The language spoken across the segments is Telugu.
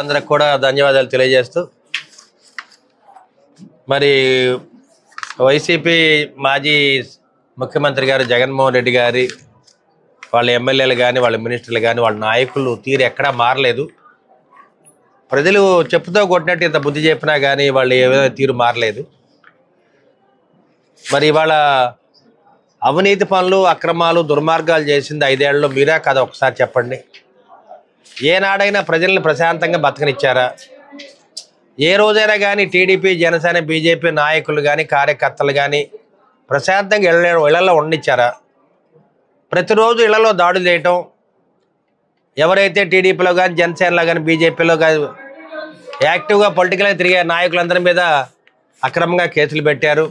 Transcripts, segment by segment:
అందరికి కూడా ధన్యవాదాలు తెలియజేస్తూ మరి వైసీపీ మాజీ ముఖ్యమంత్రి గారు జగన్మోహన్ రెడ్డి గారి వాళ్ళ ఎమ్మెల్యేలు కానీ వాళ్ళ మినిస్టర్లు కానీ వాళ్ళ నాయకులు తీరు ఎక్కడా మారలేదు. ప్రజలు చెప్పుతో కొట్టినట్టు ఇంత బుద్ధి చెప్పినా కానీ వాళ్ళు ఏదైనా తీరు మారలేదు. మరి ఇవాళ అవినీతి పనులు అక్రమాలు దుర్మార్గాలు చేసింది 5 ఏళ్లలో మీరే కదా ఒకసారి చెప్పండి. ఏనాడైనా ప్రజలను ప్రశాంతంగా బతకనిచ్చారా? ఏ రోజైనా కానీ టీడీపీ జనసేన బీజేపీ నాయకులు కానీ కార్యకర్తలు కానీ ప్రశాంతంగా ఇళ్లలో ఉండనిచ్చారా? ప్రతిరోజు ఇళ్లలో దాడులు చేయటం, ఎవరైతే టీడీపీలో కానీ జనసేనలో కానీ బీజేపీలో కానీ యాక్టివ్గా పొలిటికల్గా తిరిగే నాయకులందరి మీద అక్రమంగా కేసులు పెట్టారు.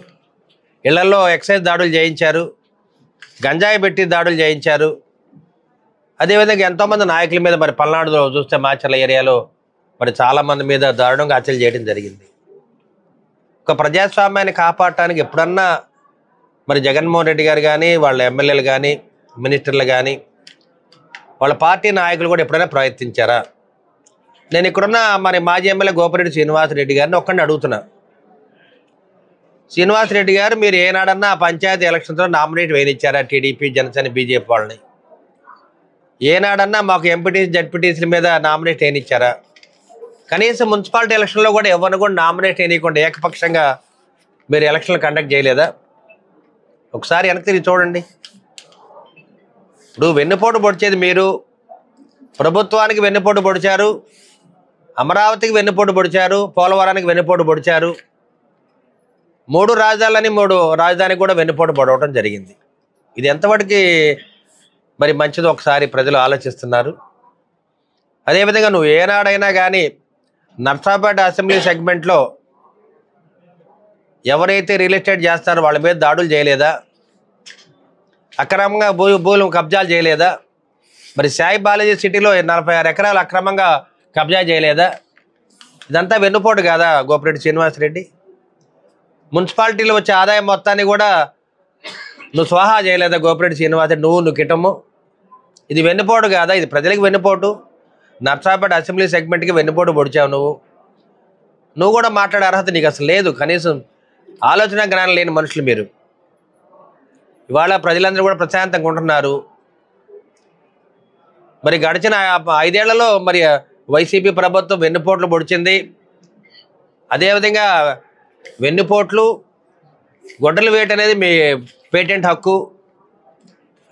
ఇళ్లలో ఎక్సైజ్ దాడులు చేయించారు, గంజాయి పెట్టి దాడులు చేయించారు. అదేవిధంగా ఎంతోమంది నాయకుల మీద మరి పల్నాడులో చూస్తే మాచర్ల ఏరియాలో మరి చాలామంది మీద దారుణంగా హత్యలు చేయడం జరిగింది. ఒక ప్రజాస్వామ్యాన్ని కాపాడటానికి ఎప్పుడన్నా మరి జగన్మోహన్ రెడ్డి గారు కానీ వాళ్ళ ఎమ్మెల్యేలు కానీ మినిస్టర్లు కానీ వాళ్ళ పార్టీ నాయకులు కూడా ఎప్పుడైనా ప్రయత్నించారా? నేను ఇక్కడున్న మరి మాజీ ఎమ్మెల్యే గోపిరెడ్డి శ్రీనివాసరెడ్డి గారిని ఒక్కడిని అడుగుతున్నా. శ్రీనివాసరెడ్డి గారు మీరు ఏనాడన్నా పంచాయతీ ఎలక్షన్తో నామినేట్ వేయించారా టీడీపీ జనసేన బీజేపీ వాళ్ళని? ఏనాడన్నా మాకు ఎంపీటీసీ జడ్పీటీసీల మీద నామినేట్ వేయించారా? కనీసం మున్సిపాలిటీ ఎలక్షన్లో కూడా ఎవరిని కూడా నామినేట్ వేయకుండా ఏకపక్షంగా మీరు ఎలక్షన్లు కండక్ట్ చేయలేదా? ఒకసారి వెనక్కి తిరిగి చూడండి. ఇప్పుడు వెన్నుపోటు పొడిచేది మీరు, ప్రభుత్వానికి వెన్నుపోటు పొడిచారు, అమరావతికి వెన్నుపోటు పొడిచారు, పోలవరానికి వెన్నుపోటు పొడిచారు, 3 రాజధానులని 3 రాజధానికి కూడా వెన్నుపోటు పొడవటం జరిగింది. ఇది ఎంతవరకు మరి మంచిది ఒకసారి ప్రజలు ఆలోచిస్తున్నారు. అదేవిధంగా నువ్వు ఏనాడైనా కానీ నర్సాపేట అసెంబ్లీ సెగ్మెంట్లో ఎవరైతే రియల్ ఎస్టేట్ చేస్తారో వాళ్ళ మీద దాడులు చేయలేదా? అక్రమంగా భూములు కబ్జాలు చేయలేదా? మరి సాయి బాలాజీ సిటీలో 46 ఎకరాలు అక్రమంగా కబ్జా చేయలేదా? ఇదంతా వెన్నుపోటు కాదా గోపిరెడ్డి శ్రీనివాసరెడ్డి? మున్సిపాలిటీలో వచ్చే ఆదాయం మొత్తాన్ని కూడా నువ్వు స్వాహా చేయలేదా గోపిరెడ్డి శ్రీనివాసరెడ్డి? నువ్వు కిటము. ఇది వెన్నుపోటు కాదా? ఇది ప్రజలకు వెన్నుపోటు. నర్సాపేట అసెంబ్లీ సెగ్మెంట్కి వెన్నుపోటు పొడిచావు నువ్వు కూడా మాట్లాడే అర్హత నీకు అసలు లేదు. కనీసం ఆలోచన జ్ఞానం లేని మనుషులు మీరు. ఇవాళ ప్రజలందరూ కూడా ప్రశాంతంగా ఉంటున్నారు. మరి గడిచిన 5 ఏళ్లలో మరి వైసీపీ ప్రభుత్వం వెన్నుపోట్లు పొడిచింది. అదేవిధంగా వెన్నుపోట్లు గొడ్డలు వేట అనేది మీ పేటెంట్ హక్కు.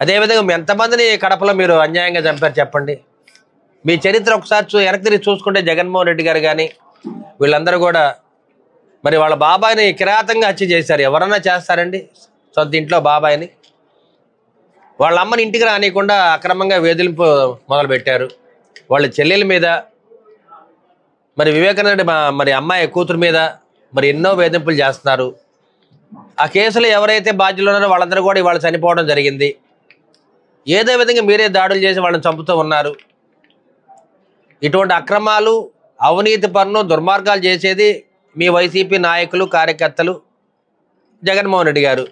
అదేవిధంగా ఎంతమందిని కడపలో మీరు అన్యాయంగా చంపారు చెప్పండి. మీ చరిత్ర ఒకసారి వెనక్కి తిరిగి చూసుకుంటే జగన్మోహన్ రెడ్డి గారు కానీ వీళ్ళందరూ కూడా మరి వాళ్ళ బాబాయిని కిరాతంగా హత్య చేశారు. ఎవరన్నా చేస్తారండి సొంత ఇంట్లో బాబాయిని? వాళ్ళ అమ్మని ఇంటికి రానియకుండా అక్రమంగా వేధింపు మొదలుపెట్టారు. వాళ్ళ చెల్లెల మీద, మరి వివేకానంద మరి అమ్మాయి కూతురు మీద మరి ఎన్నో వేధింపులు చేస్తున్నారు. ఆ కేసులో ఎవరైతే బాధ్యులు ఉన్నారో వాళ్ళందరూ కూడా ఇవాళ చనిపోవడం జరిగింది. ఏదో విధంగా మీరే దాడులు చేసి వాళ్ళని చంపుతూ ఉన్నారు. ఇటువంటి అక్రమాలు అవినీతి పన్ను దుర్మార్గాలు చేసేది మీ వైసీపీ నాయకులు కార్యకర్తలు జగన్మోహన్ రెడ్డి గారు.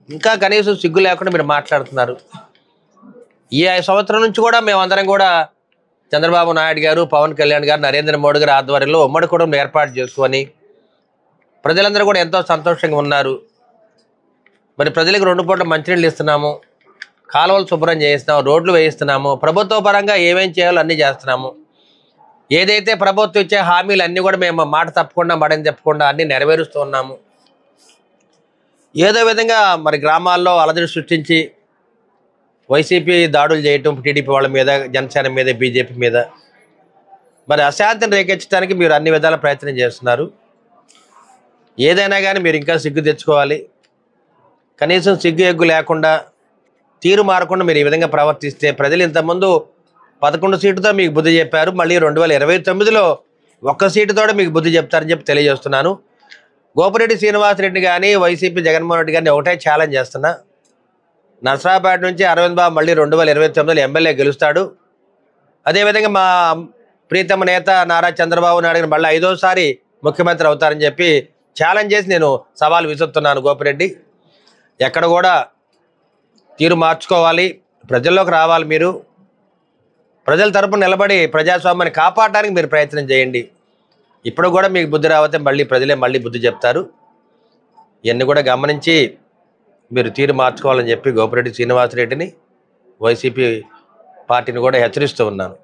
ఇంకా కనీసం సిగ్గు లేకుండా మీరు మాట్లాడుతున్నారు. ఈ 5 సంవత్సరం నుంచి కూడా మేమందరం కూడా చంద్రబాబు నాయుడు గారు, పవన్ కళ్యాణ్ గారు, నరేంద్ర మోడీ గారి ఆధ్వర్యంలో ఉమ్మడి కుటుంబం ఏర్పాటు చేసుకొని ప్రజలందరూ కూడా ఎంతో సంతోషంగా ఉన్నారు. మరి ప్రజలకు 2 పూట్ల మంచినీళ్ళు ఇస్తున్నాము, కాలువలు శుభ్రం చేయిస్తున్నాము, రోడ్లు వేయిస్తున్నాము, ప్రభుత్వ పరంగా ఏమేం చేయాలో అన్నీ చేస్తున్నాము. ఏదైతే ప్రభుత్వం ఇచ్చే హామీలు అన్నీ కూడా మేము మాట తప్పకుండా మడని చెప్పకుండా అన్నీ నెరవేరుస్తూ ఉన్నాము. ఏదో విధంగా మరి గ్రామాల్లో అలజడి సృష్టించి వైసీపీ దాడులు చేయటం, టీడీపీ వాళ్ళ మీద, జనసేన మీద, బీజేపీ మీద మరి అశాంతిని రేకెచ్చడానికి మీరు అన్ని విధాల ప్రయత్నం చేస్తున్నారు. ఏదైనా కానీ మీరు ఇంకా సిగ్గు తెచ్చుకోవాలి. కనీసం సిగ్గు ఎగ్గు లేకుండా తీరు మారకుండా మీరు ఈ విధంగా ప్రవర్తిస్తే ప్రజలు ఇంతకుముందు 11 సీటుతో మీకు బుద్ధి చెప్పారు. మళ్ళీ 2029లో 1 సీటుతో మీకు బుద్ధి చెప్తారని చెప్పి తెలియజేస్తున్నాను. గోపిరెడ్డి శ్రీనివాసరెడ్డి కానీ వైసీపీ జగన్మోహన్ రెడ్డి గారిని ఒకటే ఛాలెంజ్ చేస్తున్నా. నర్సరాపేట నుంచి అరవింద్ బాబు మళ్ళీ 2029లో ఎమ్మెల్యే గెలుస్తాడు. అదేవిధంగా మా ప్రీతమ నేత నారా చంద్రబాబు నాయుడు మళ్ళీ 5వసారి ముఖ్యమంత్రి అవుతారని చెప్పి ఛాలెంజ్ చేసి నేను సవాల్ విసురుతున్నాను. గోపిరెడ్డి ఎక్కడ కూడా తీరు మార్చుకోవాలి, ప్రజల్లోకి రావాలి. మీరు ప్రజల తరపున నిలబడి ప్రజాస్వామ్యాన్ని కాపాడడానికి మీరు ప్రయత్నం చేయండి. ఇప్పుడు కూడా మీకు బుద్ధి రాకపోతే మళ్ళీ ప్రజలే మళ్ళీ బుద్ధి చెప్తారు. ఇవన్నీ కూడా గమనించి మీరు తీరు మార్చుకోవాలని చెప్పి గోపిరెడ్డి శ్రీనివాసరెడ్డిని, వైసీపీ పార్టీని కూడా హెచ్చరిస్తూ ఉన్నాను.